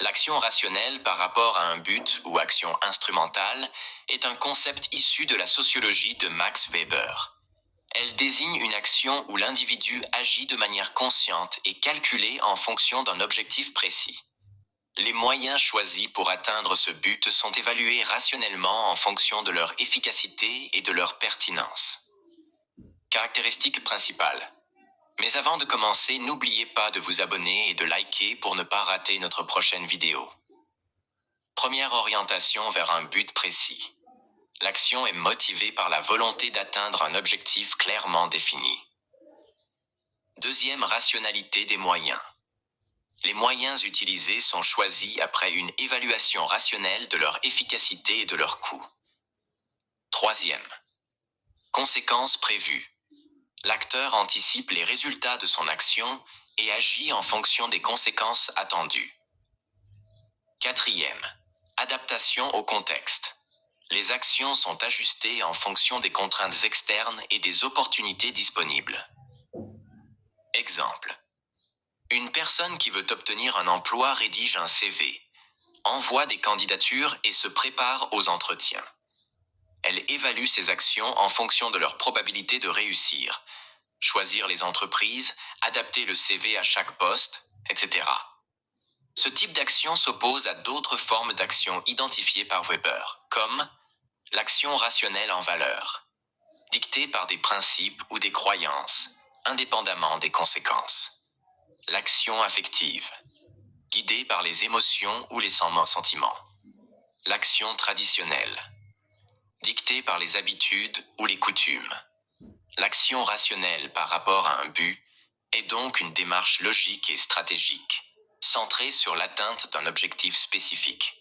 L'action rationnelle par rapport à un but ou action instrumentale est un concept issu de la sociologie de Max Weber. Elle désigne une action où l'individu agit de manière consciente et calculée en fonction d'un objectif précis. Les moyens choisis pour atteindre ce but sont évalués rationnellement en fonction de leur efficacité et de leur pertinence. Caractéristiques principales. Mais avant de commencer, n'oubliez pas de vous abonner et de liker pour ne pas rater notre prochaine vidéo. Première orientation vers un but précis. L'action est motivée par la volonté d'atteindre un objectif clairement défini. Deuxième rationalité des moyens. Les moyens utilisés sont choisis après une évaluation rationnelle de leur efficacité et de leur coût. Troisième. Conséquences prévues. L'acteur anticipe les résultats de son action et agit en fonction des conséquences attendues. Quatrième. Adaptation au contexte. Les actions sont ajustées en fonction des contraintes externes et des opportunités disponibles. Exemple. Une personne qui veut obtenir un emploi rédige un CV, envoie des candidatures et se prépare aux entretiens. Elle évalue ses actions en fonction de leur probabilité de réussir, choisir les entreprises, adapter le CV à chaque poste, etc. Ce type d'action s'oppose à d'autres formes d'action identifiées par Weber, comme l'action rationnelle en valeur, dictée par des principes ou des croyances, indépendamment des conséquences. L'action affective, guidée par les émotions ou les sentiments. L'action traditionnelle, dictée par les habitudes ou les coutumes. L'action rationnelle par rapport à un but est donc une démarche logique et stratégique, centrée sur l'atteinte d'un objectif spécifique.